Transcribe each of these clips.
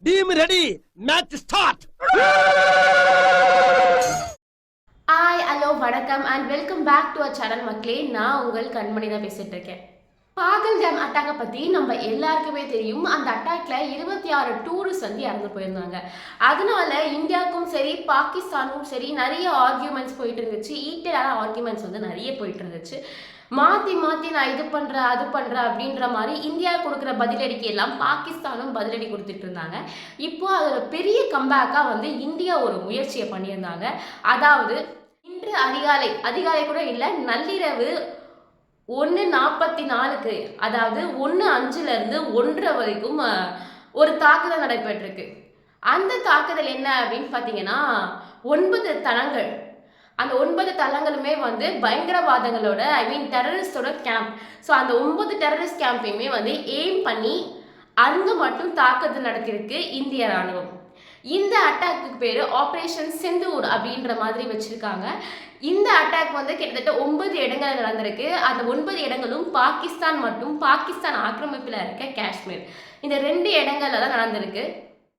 Team ready, match start. Hi hello வணக்கம் and welcome back to our channel மக்களே. நான் உங்கள் கண்மணி தான் பேசிட்டு இருக்கேன். பாகல்காம் அட்டாக்கை பற்றி நம்ம எல்லாருக்குமே தெரியும். அந்த அட்டாக்ல 26 டூரிஸ்ட் வந்து இறந்து போயிருந்தாங்க. அதனால இந்தியாவுக்கும் சரி பாகிஸ்தானுக்கும் சரி நிறைய ஆர்கியூமெண்ட்ஸ் போயிட்டு இருந்துச்சு. ஈட்டடான ஆர்கியூமெண்ட்ஸ் வந்து நிறைய போயிட்டு இருந்துச்சு. மாற்றி மாற்றி நான் இது பண்ணுறேன் அது பண்ணுறேன் அப்படின்ற மாதிரி இந்தியா கொடுக்குற பதிலடிக்கு எல்லாம் பாகிஸ்தானும் பதிலடி கொடுத்துட்டு இருந்தாங்க. இப்போ அதோட பெரிய கம்பேக்காக வந்து இந்தியா ஒரு முயற்சியை பண்ணியிருந்தாங்க. அதாவது இன்று அதிகாலை கூட இல்லை, நள்ளிரவு 1:44 அதாவது 1:05 1:30 வரைக்கும் ஒரு தாக்குதல் நடைபெற்றிருக்கு. அந்த தாக்குதல் என்ன அப்படின்னு பார்த்தீங்கன்னா 9 தளங்கள். அந்த 9 தளங்களுமே வந்து பயங்கரவாதங்களோட டெரரிஸ்டோட கேம்ப். ஸோ அந்த 9 டெரரிஸ்ட் கேம்பையுமே வந்து எய்ம் பண்ணி அங்கே மட்டும் தாக்குதல் நடத்தியிருக்கு இந்திய ராணுவம். இந்த அட்டாக்கு பேர் ஆப்ரேஷன் சிந்தூர் அப்படின்ற மாதிரி வச்சிருக்காங்க. இந்த அட்டாக் வந்து கிட்டத்தட்ட 9 இடங்கள் நடந்திருக்கு. அந்த 9 இடங்களும் பாகிஸ்தான் மற்றும் பாகிஸ்தான் ஆக்கிரமிப்பில் இருக்க காஷ்மீர், இந்த 2 இடங்கள்ல தான் நடந்திருக்கு.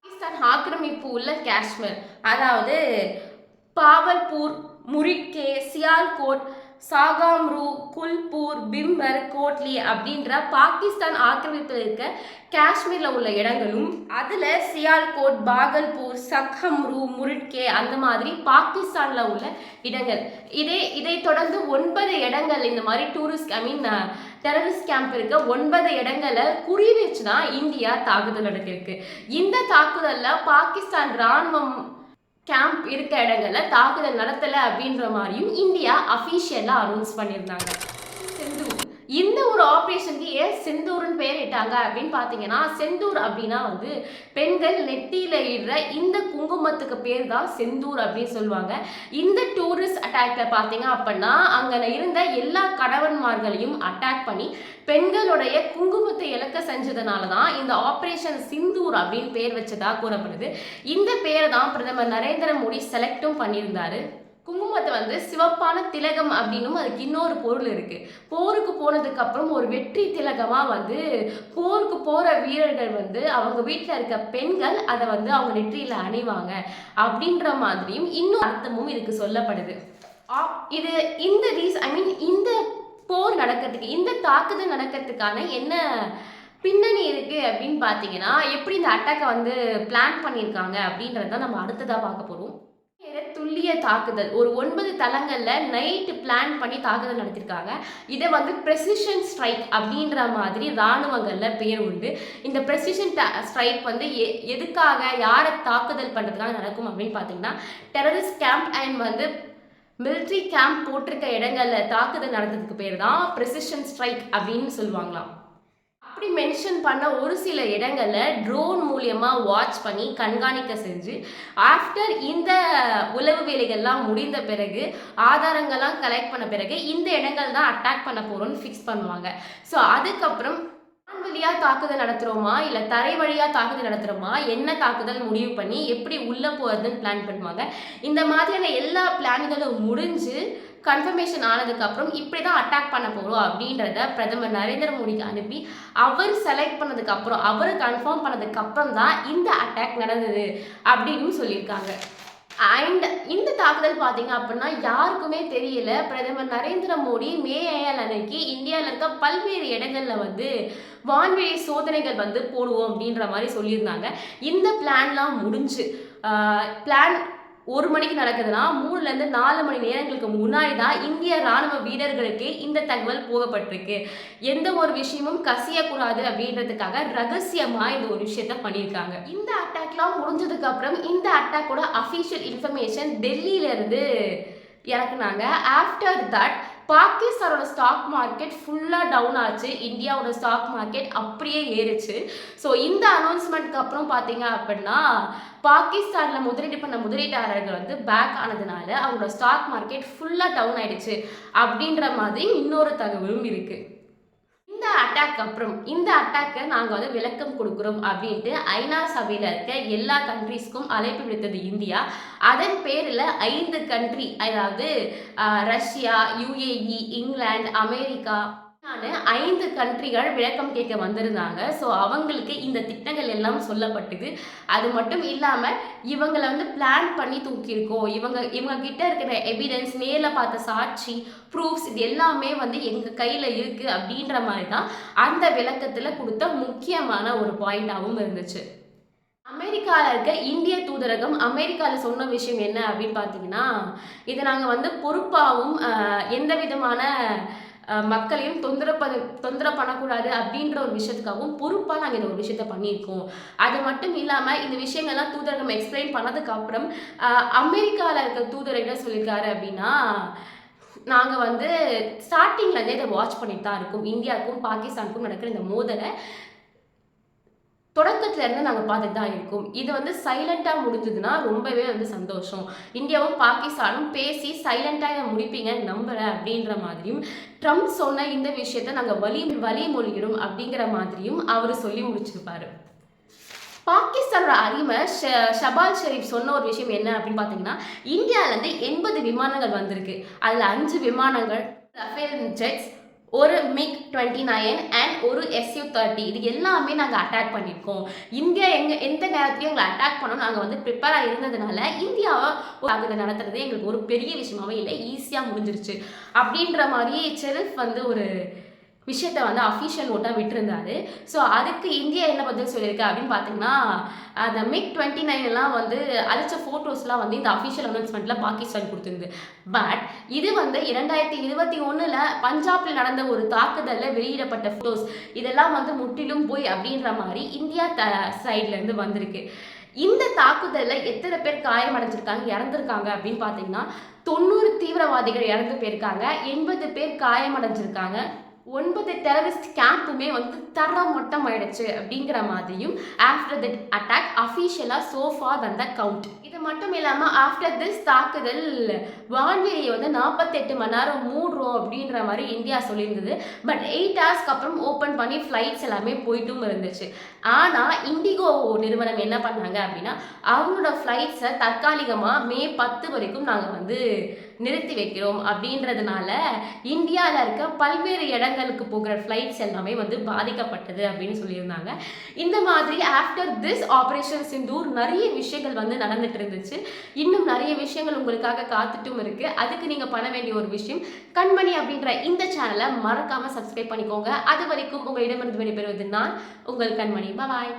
பாகிஸ்தான் ஆக்கிரமிப்பு உள்ள காஷ்மீர், அதாவது பாவல்பூர், முரிட்கே, சியால்கோட், சாகாம்ரு, குல்பூர், பிம்பர், கோட்லி அப்படின்ற பாகிஸ்தான் ஆக்கிரமிப்பில் இருக்க காஷ்மீரில் உள்ள இடங்களும், அதில் சியால்கோட், பாகல்பூர், சக்ஹம்ரு, முரிட்கே அந்த மாதிரி பாகிஸ்தானில் உள்ள இடங்கள். இதை தொடர்ந்து 9 இடங்கள் இந்த மாதிரி டெரரிஸ்ட் கேம்ப் இருக்க 9 இடங்களை குறி வச்சு தான் இந்தியா தாக்குதல் நடத்தியிருக்கு. இந்த தாக்குதலில் பாகிஸ்தான் ராணுவம் கேம்ப் இருக்க இடங்கள்ல தாக்குதல் நடத்தலை அப்படின்ற மாதிரியும் இந்தியா அஃபீஷியலாக அனௌன்ஸ் பண்ணியிருந்தாங்க. செந்தூர், இந்த ஒரு ஆப்ரேஷனுக்கு ஏன் செந்தூர்னு பேர் இட்டாங்க அப்படின்னு பார்த்தீங்கன்னா, செந்தூர் அப்படின்னா வந்து பெண்கள் நெத்தியில இடுற இந்த குங்குமத்துக்கு பேர் தான் செந்தூர் அப்படின்னு சொல்லுவாங்க. இந்த டூரிஸ்ட் அட்டாக்ல பார்த்தீங்க அப்படின்னா அங்கே இருந்த எல்லா கணவன்மார்களையும் அட்டாக் பண்ணி பெண்களுடைய குங்குமத்தை இழக்க செஞ்சதுனால தான் இந்த ஆப்ரேஷன் சிந்தூர் அப்படின்னு பேர் வச்சதா கூறப்படுது. இந்த பேரை தான் பிரதமர் நரேந்திர மோடி செலக்டும் பண்ணியிருந்தாரு. குங்குமத்தை வந்து சிவப்பான திலகம் அப்படின்னும் அதுக்கு இன்னொரு பொருள் இருக்கு. போருக்கு போனதுக்கு அப்புறம் ஒரு வெற்றி திலகமா வந்து போருக்கு போற வீரர்கள் வந்து அவங்க வீட்டில் இருக்க பெண்கள் அதை வந்து அவங்க நெற்றியில அணிவாங்க அப்படின்ற மாதிரியும் இன்னும் அர்த்தமும் இதுக்கு சொல்லப்படுது. இது இந்த போர் நடக்கிறதுக்கு, இந்த தாக்குதல் நடக்கிறதுக்கான என்ன பின்னணி இருக்கு அப்படின்னு பார்த்தீங்கன்னா, எப்படி இந்த அட்டாக்கை வந்து பிளான் பண்ணியிருக்காங்க அப்படின்றத நம்ம அடுத்ததாக பார்க்க போகிறோம். துல்லிய தாக்குதல் ஒரு 9 தளங்கள்ல நைட்டு பிளான் பண்ணி தாக்குதல் நடத்திருக்காங்க. இதை வந்து ப்ரெசிஷன் ஸ்ட்ரைக் அப்படின்ற மாதிரி இராணுவங்கள்ல பேர் உண்டு. இந்த ப்ரெசிஷன் ஸ்ட்ரைக் வந்து எதுக்காக யாரை தாக்குதல் பண்ணுறதுக்காக நடக்கும் அப்படின்னு பார்த்தீங்கன்னா, டெரரிஸ்ட் கேம்ப் அண்ட் வந்து மிலிட்ரி கேம்ப் போட்டிருக்க இடங்கள்ல தாக்குதல் நடந்ததுக்கு பேர் தான் ப்ரெசிஷன் ஸ்ட்ரைக் அப்படின்னு சொல்லுவாங்களாம். அப்படி மென்ஷன் பண்ண ஒரு சில இடங்கள்ல ட்ரோன் மூலியமா வாட்ச் பண்ணி கண்காணிக்க செஞ்சு ஆஃப்டர் இந்த உளவு வேலைகள்லாம் முடிந்த பிறகு, ஆதாரங்கள்லாம் கலெக்ட் பண்ண பிறகு இந்த இடங்கள் தான் அட்டாக் பண்ண போறோம்னு ஃபிக்ஸ் பண்ணுவாங்க. ஸோ அதுக்கப்புறம் வழியா தாக்குதல் நடத்துறோமா இல்ல தரை வழியா தாக்குதல் நடத்துறோமா, என்ன தாக்குதல் முடிவு பண்ணி எப்படி உள்ள போறதுன்னு பிளான் பண்ணுவாங்க. இந்த மாதிரியான எல்லா பிளான்களும் முடிஞ்சு கன்ஃபர்மேஷன் ஆனதுக்கு அப்புறம் இப்படிதான் அட்டாக் பண்ண போறோம் அப்படின்றத பிரதமர் நரேந்திர மோடிக்கு அனுப்பி அவர் செலக்ட் பண்ணதுக்கு அப்புறம், அவர் கன்ஃபார்ம் பண்ணதுக்கு அப்புறம் தான் இந்த அட்டாக் நடந்தது அப்படின்னு சொல்லியிருக்காங்க. அண்ட் இந்த தாக்குதல் பார்த்தீங்க அப்படின்னா யாருக்குமே தெரியல. பிரதமர் நரேந்திர மோடி மே 7 அன்னைக்கு இந்தியாவில் இருக்க பல்வேறு இடங்கள்ல வந்து வான்வெளி சோதனைகள் வந்து போடுவோம் அப்படின்ற மாதிரி சொல்லியிருந்தாங்க. இந்த பிளான்லாம் முடிஞ்சு பிளான் 1 மணிக்கு நடக்குதுன்னா 3லேருந்து 4 மணி நேரங்களுக்கு முன்னாடி தான் இந்திய ராணுவ வீரர்களுக்கு இந்த தகவல் போகப்பட்டிருக்கு. எந்த ஒரு விஷயமும் கசியக்கூடாது அப்படின்றதுக்காக ரகசியமா இந்த ஒரு விஷயத்த பண்ணியிருக்காங்க. இந்த அட்டாக்லாம் முடிஞ்சதுக்கு அப்புறம் இந்த அட்டாக்கோட அஃபிஷியல் இன்ஃபர்மேஷன் டெல்லியில இருந்து இறக்குனாங்க. ஆஃப்டர் தட் பாகிஸ்தானோட ஸ்டாக் மார்க்கெட் ஃபுல்லாக டவுன் ஆச்சு, இந்தியாவோட ஸ்டாக் மார்க்கெட் அப்படியே ஏறிச்சு. ஸோ இந்த அனௌன்ஸ்மெண்ட்க்கு அப்புறம் பார்த்தீங்க அப்படின்னா பாகிஸ்தானில் முதலீடு பண்ண முதலீட்டாளர்கள் வந்து பேக் ஆனதுனால அவங்களோட ஸ்டாக் மார்க்கெட் ஃபுல்லாக டவுன் ஆயிடுச்சு அப்படின்ற மாதிரி இன்னொரு தகவலும் இருக்குது. இந்த அட்டாக் அப்புறம் இந்த அட்டாக்கை நாங்கள் வந்து விளக்கம் கொடுக்குறோம் அப்படின்ட்டு ஐநா சபையில் இருக்க எல்லா கண்ட்ரீஸ்க்கும் அழைப்பு விடுத்தது இந்தியா. அதன் பேரில் 5 கண்ட்ரி, அதாவது ரஷ்யா, UAE, இங்கிலாந்து, அமெரிக்கா, 5 கண்ட்ரிகள் விளக்கம் கேட்க வந்திருந்தாங்க. ஸோ அவங்களுக்கு இந்த திட்டங்கள் எல்லாம் சொல்லப்பட்டது. அது மட்டும் இல்லாமல் இவங்களை வந்து பிளான் பண்ணி தூக்கியிருக்கோம், இவங்க கிட்ட இருக்கிற எவிடன்ஸ், நேரில் பார்த்த சாட்சி, ப்ரூஃப்ஸ் இது எல்லாமே வந்து எங்கள் கையில் இருக்குது அப்படின்ற மாதிரி தான் அந்த விளக்கத்தில் கொடுத்த முக்கியமான ஒரு பாயிண்டாகவும் இருந்துச்சு. அமெரிக்காவில் இருக்க இந்திய தூதரகம் அமெரிக்காவில் சொன்ன விஷயம் என்ன அப்படின்னு பார்த்தீங்கன்னா, இதை நாங்கள் வந்து பொறுப்பாகவும் எந்த விதமான மக்களையும் தொந்தரவு பண்ணக்கூடாது அப்படின்ற ஒரு விஷயத்துக்காகவும் பொறுப்பாக நாங்கள் இந்த ஒரு விஷயத்த பண்ணியிருக்கோம். அது மட்டும் இல்லாமல் இந்த விஷயங்கள்லாம் தூதரகம் எக்ஸ்பிளைன் பண்ணதுக்கப்புறம் அமெரிக்காவில் இருக்க தூதர் என்ன சொல்லியிருக்காரு அப்படின்னா, நாங்கள் வந்து ஸ்டார்டிங்லேருந்தே இதை வாட்ச் பண்ணிட்டு தான் இருக்கோம். இந்தியாவுக்கும் பாகிஸ்தானுக்கும் நடக்கிற இந்த மோதலை தொடக்கத்துலேருந்து நாங்கள் பார்த்துட்டு தான் இருக்கோம். இது வந்து சைலண்ட்டாக முடிஞ்சதுன்னா ரொம்பவே வந்து சந்தோஷம். இந்தியாவும் பாகிஸ்தானும் பேசி சைலண்ட்டாக முடிப்பீங்கன்னு நம்புகிறேன் அப்படின்ற மாதிரியும், ட்ரம்ப் சொன்ன இந்த விஷயத்தை நாங்கள் வழிமொழிகிறோம் அப்படிங்கிற மாதிரியும் அவர் சொல்லி முடிச்சிருப்பாரு. பாகிஸ்தானோட அடிமை ஷபால் ஷெரீப் சொன்ன ஒரு விஷயம் என்ன அப்படின்னு பார்த்தீங்கன்னா, இந்தியாவிலேருந்து 80 விமானங்கள் வந்திருக்கு. அதில் 5 விமானங்கள் ரஃபேல் ஜெட்ஸ், ஒரு MiG-29 அண்ட் ஒரு Su-30 இது எல்லாமே நாங்கள் அட்டாக் பண்ணியிருக்கோம். இந்தியா எந்த நேரத்துலையும் எங்களை அட்டாக் பண்ணோம் நாங்கள் வந்து ப்ரிப்பேராக இருந்ததுனால இந்தியாவை தாக்குதல் நடத்துறது எங்களுக்கு ஒரு பெரிய விஷயமாவே இல்லை, ஈஸியாக முடிஞ்சிருச்சு அப்படின்ற மாதிரி ஷெரீப் வந்து ஒரு விஷயத்தை வந்து அஃபிஷியல் நோட்டாக விட்டுருந்தாரு. ஸோ அதுக்கு இந்தியா என்ன பதில் சொல்லியிருக்கு அப்படின்னு பார்த்தீங்கன்னா, அந்த MiG-29 எல்லாம் வந்து அழிச்ச ஃபோட்டோஸ்லாம் வந்து இந்த அஃபிஷியல் அனௌன்ஸ்மெண்ட்டில் பாகிஸ்தான் கொடுத்துருந்து. பட் இது வந்து 2021 பஞ்சாபில் நடந்த ஒரு தாக்குதலில் வெளியிடப்பட்ட ஃபோட்டோஸ் இதெல்லாம் வந்து முற்றிலும் போய் அப்படின்ற மாதிரி இந்தியா சைட்லேருந்து வந்திருக்கு. இந்த தாக்குதலில் எத்தனை பேர் காயமடைஞ்சிருக்காங்க, இறந்துருக்காங்க அப்படின்னு பார்த்தீங்கன்னா 90 தீவிரவாதிகள் இறந்து போயிருக்காங்க, 80 பேர் காயமடைஞ்சிருக்காங்க, 9 டெரரிஸ்ட் கேம்புமே வந்து தரமட்டம் ஆயிடுச்சு அப்படிங்கிற மாதிரியும் ஆஃப்டர் தட் அட்டாக் அஃபிஷியலாக சோஃபார் வந்த கவுண்ட். இது மட்டும் இல்லாமல் ஆஃப்டர் திஸ் தாக்குதல் வான்வெளியை வந்து 48 மணி நேரம் மூடுறோம் அப்படின்ற மாதிரி இந்தியா சொல்லியிருந்தது. பட் 8 ஹவர்ஸ்க்கு அப்புறம் ஓப்பன் பண்ணி ஃப்ளைட்ஸ் எல்லாமே போயிட்டும் இருந்துச்சு. ஆனால் இண்டிகோ நிறுவனம் என்ன பண்ணாங்க அப்படின்னா, அவங்களோட ஃப்ளைட்ஸை தற்காலிகமாக May 10 வரைக்கும் நாங்கள் வந்து நிறுத்தி வைக்கிறோம் அப்படின்றதுனால இந்தியாவில் இருக்க பல்வேறு இடங்களுக்கு போகிற ஃப்ளைட்ஸ் எல்லாமே வந்து பாதிக்கப்பட்டது அப்படின்னு சொல்லியிருந்தாங்க. இந்த மாதிரி ஆஃப்டர் திஸ் ஆப்ரேஷன் சிந்தூர் நிறைய விஷயங்கள் வந்து நடந்துட்டு இருந்துச்சு. இன்னும் நிறைய விஷயங்கள் உங்களுக்காக காத்துட்டும் இருக்கு. அதுக்கு நீங்கள் பண்ண வேண்டிய ஒரு விஷயம், கண்மணி அப்படின்ற இந்த சேனலை மறக்காமல் சப்ஸ்கிரைப் பண்ணிக்கோங்க. அது வரைக்கும் உங்களிடமிருந்து விடைபெறுவது நான் உங்கள் கண்மணி. பாய்.